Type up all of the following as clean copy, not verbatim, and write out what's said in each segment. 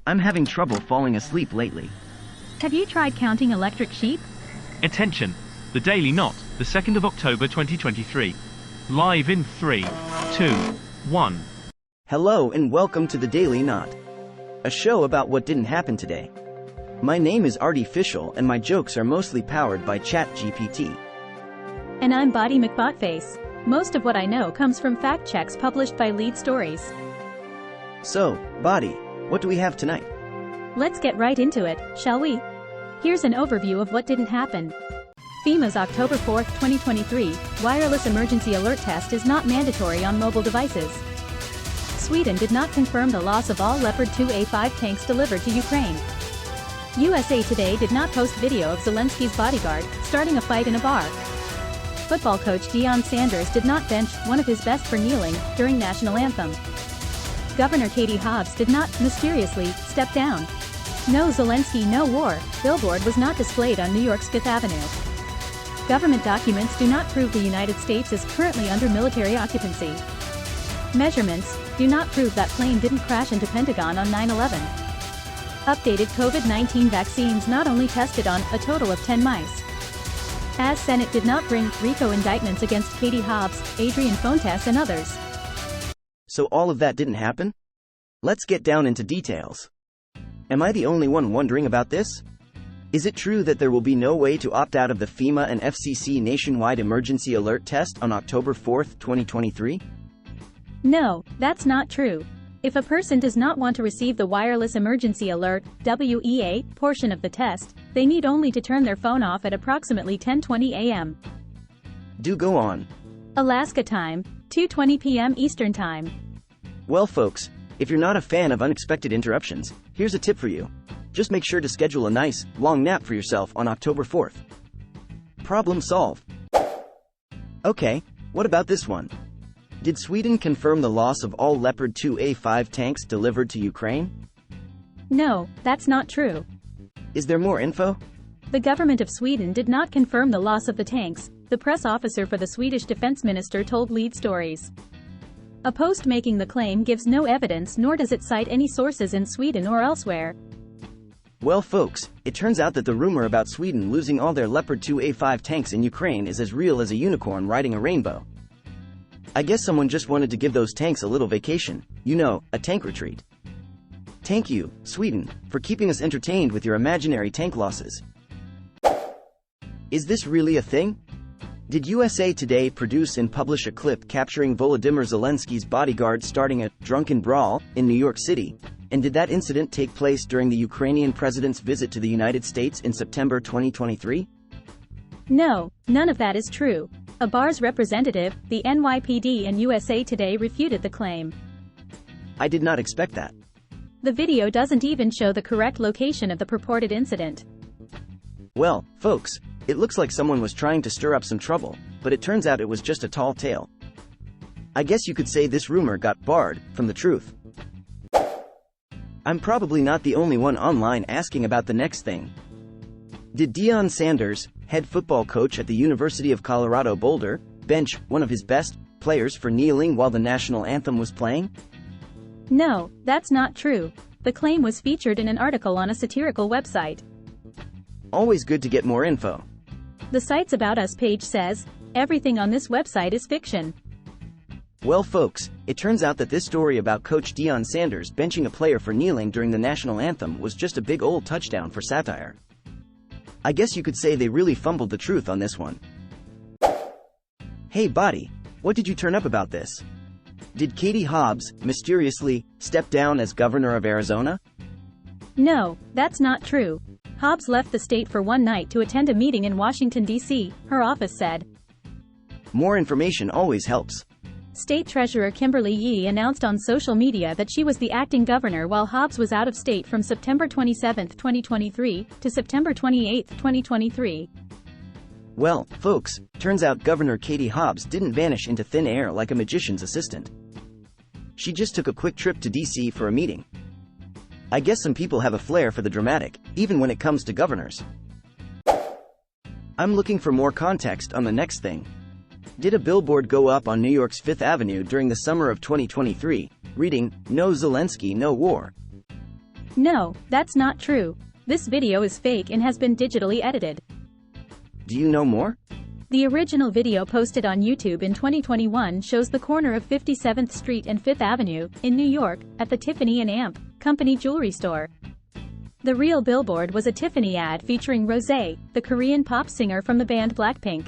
I'm having trouble falling asleep lately. Have you tried counting electric sheep? Attention! The Daily Knot, the 2nd of October 2023. Live in 3, 2, 1. Hello and welcome to the Daily Knot, a show about what didn't happen today. My name is Artificial and my jokes are mostly powered by ChatGPT. And I'm Body McBotface. Most of what I know comes from fact checks published by Lead Stories. So, Body, what do we have tonight? Let's get right into it, shall we? Here's an overview of what didn't happen. FEMA's October 4, 2023, wireless emergency alert test is not mandatory on mobile devices. Sweden did not confirm the loss of all Leopard 2A5 tanks delivered to Ukraine. USA Today did not post video of Zelensky's bodyguard starting a fight in a bar. Football coach Deion Sanders did not bench one of his best for kneeling during national anthem. Governor Katie Hobbs did not, mysteriously, step down. No Zelensky, no war, Billboard was not displayed on New York's Fifth Avenue. Government documents do not prove the United States is currently under military occupancy. Measurements do not prove that plane didn't crash into Pentagon on 9/11. Updated COVID-19 vaccines not only tested on a total of 10 mice. As Senate did not bring RICO indictments against Katie Hobbs, Adrian Fontes and others. So all of that didn't happen? Let's get down into details. Am I the only one wondering about this? Is it true that there will be no way to opt out of the FEMA and FCC nationwide emergency alert test on October 4, 2023? No, that's not true. If a person does not want to receive the wireless emergency alert (WEA) portion of the test, they need only to turn their phone off at approximately 10:20 a.m. Do go on. Alaska time, 2:20 p.m. Eastern time. Well folks, if you're not a fan of unexpected interruptions, here's a tip for you. Just make sure to schedule a nice, long nap for yourself on October 4th. Problem solved. Okay, what about this one? Did Sweden confirm the loss of all Leopard 2A5 tanks delivered to Ukraine? No, that's not true. Is there more info? The government of Sweden did not confirm the loss of the tanks, the press officer for the Swedish defense minister told Lead Stories. A post making the claim gives no evidence nor does it cite any sources in Sweden or elsewhere. Well folks, it turns out that the rumor about Sweden losing all their Leopard 2A5 tanks in Ukraine is as real as a unicorn riding a rainbow. I guess someone just wanted to give those tanks a little vacation, you know, a tank retreat. Thank you, Sweden, for keeping us entertained with your imaginary tank losses. Is this really a thing? Did USA Today produce and publish a clip capturing Volodymyr Zelensky's bodyguard starting a drunken brawl in New York City? And did that incident take place during the Ukrainian president's visit to the United States in September 2023? No, none of that is true. A bar's representative, the NYPD and USA Today refuted the claim. I did not expect that. The video doesn't even show the correct location of the purported incident. Well, folks, it looks like someone was trying to stir up some trouble, but it turns out it was just a tall tale. I guess you could say this rumor got barred from the truth. I'm probably not the only one online asking about the next thing. Did Deion Sanders, head football coach at the University of Colorado Boulder, bench one of his best players for kneeling while the national anthem was playing? No, that's not true. The claim was featured in an article on a satirical website. Always good to get more info. The site's About Us page says, everything on this website is fiction. Well folks, it turns out that this story about Coach Deion Sanders benching a player for kneeling during the national anthem was just a big old touchdown for satire. I guess you could say they really fumbled the truth on this one. Hey Body, what did you turn up about this? Did Katie Hobbs mysteriously step down as governor of Arizona? No, that's not true. Hobbs left the state for one night to attend a meeting in Washington, D.C., her office said. More information always helps. State Treasurer Kimberly Yee announced on social media that she was the acting governor while Hobbs was out of state from September 27, 2023, to September 28, 2023. Well, folks, turns out Governor Katie Hobbs didn't vanish into thin air like a magician's assistant. She just took a quick trip to D.C. for a meeting. I guess some people have a flair for the dramatic, even when it comes to governors. I'm looking for more context on the next thing. Did a billboard go up on New York's Fifth Avenue during the summer of 2023, reading, "No Zelensky, no war"? No, that's not true. This video is fake and has been digitally edited. Do you know more? The original video posted on YouTube in 2021 shows the corner of 57th Street and 5th Avenue, in New York, at the Tiffany & Amp Company jewelry store. The real billboard was a Tiffany ad featuring Rosé, the Korean pop singer from the band Blackpink.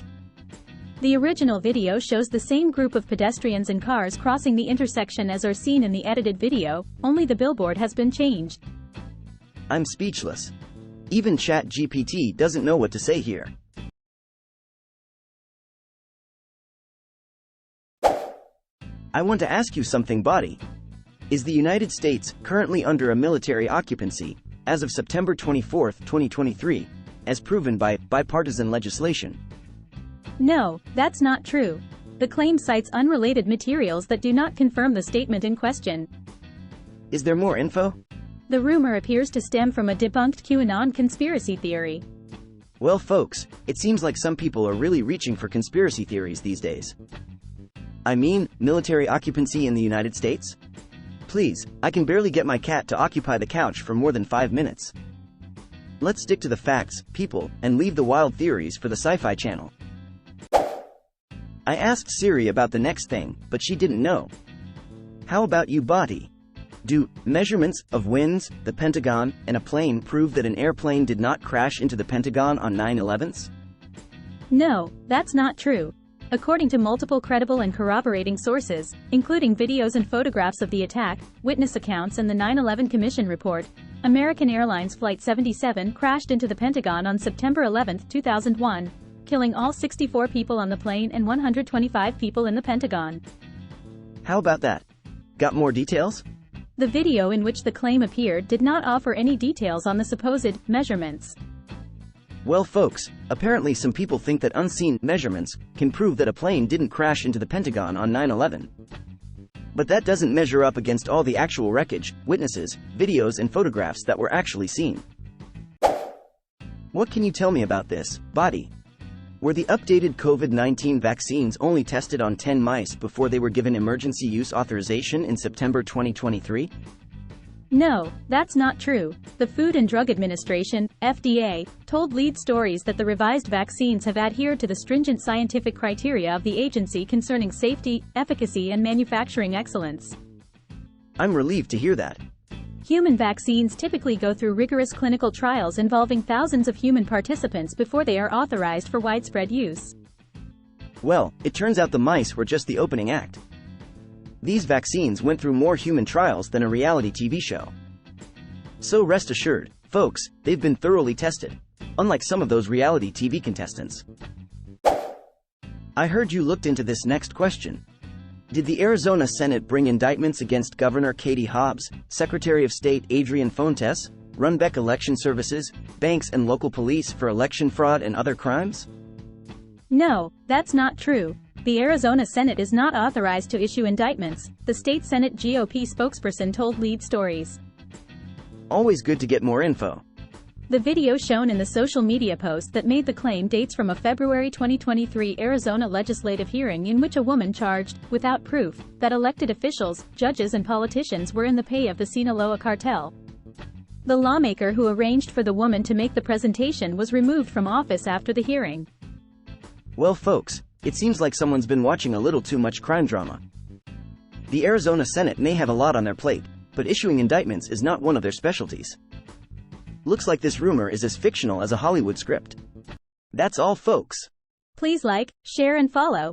The original video shows the same group of pedestrians and cars crossing the intersection as are seen in the edited video, only the billboard has been changed. I'm speechless. Even ChatGPT doesn't know what to say here. I want to ask you something, Body. Is the United States currently under a military occupancy, as of September 24, 2023, as proven by bipartisan legislation? No, that's not true. The claim cites unrelated materials that do not confirm the statement in question. Is there more info? The rumor appears to stem from a debunked QAnon conspiracy theory. Well, folks, it seems like some people are really reaching for conspiracy theories these days. I mean, military occupancy in the United States? Please, I can barely get my cat to occupy the couch for more than 5 minutes. Let's stick to the facts, people, and leave the wild theories for the Sci-Fi Channel. I asked Siri about the next thing, but she didn't know. How about you, Body? Do measurements of winds, the Pentagon, and a plane prove that an airplane did not crash into the Pentagon on 9/11s? No, that's not true. According to multiple credible and corroborating sources, including videos and photographs of the attack, witness accounts and the 9/11 Commission report, American Airlines Flight 77 crashed into the Pentagon on September 11, 2001, killing all 64 people on the plane and 125 people in the Pentagon. How about that? Got more details? The video in which the claim appeared did not offer any details on the supposed measurements. Well, folks, apparently some people think that unseen measurements can prove that a plane didn't crash into the Pentagon on 9/11. But that doesn't measure up against all the actual wreckage, witnesses, videos and photographs that were actually seen. What can you tell me about this, Body? Were the updated COVID-19 vaccines only tested on 10 mice before they were given emergency use authorization in September 2023? No, that's not true. The Food and Drug Administration, FDA, told Lead Stories that the revised vaccines have adhered to the stringent scientific criteria of the agency concerning safety, efficacy and manufacturing excellence. I'm relieved to hear that. Human vaccines typically go through rigorous clinical trials involving thousands of human participants before they are authorized for widespread use. Well, it turns out the mice were just the opening act. These vaccines went through more human trials than a reality TV show. So rest assured, folks, they've been thoroughly tested, unlike some of those reality TV contestants. I heard you looked into this next question. Did the Arizona Senate bring indictments against Governor Katie Hobbs, Secretary of State Adrian Fontes, Runbeck Election Services, banks and local police for election fraud and other crimes? No, that's not true. The Arizona Senate is not authorized to issue indictments, the state Senate GOP spokesperson told Lead Stories. Always good to get more info. The video shown in the social media post that made the claim dates from a February 2023 Arizona legislative hearing in which a woman charged, without proof, that elected officials, judges and politicians were in the pay of the Sinaloa cartel. The lawmaker who arranged for the woman to make the presentation was removed from office after the hearing. Well, folks, it seems like someone's been watching a little too much crime drama. The Arizona Senate may have a lot on their plate, but issuing indictments is not one of their specialties. Looks like this rumor is as fictional as a Hollywood script. That's all, folks. Please like, share and follow.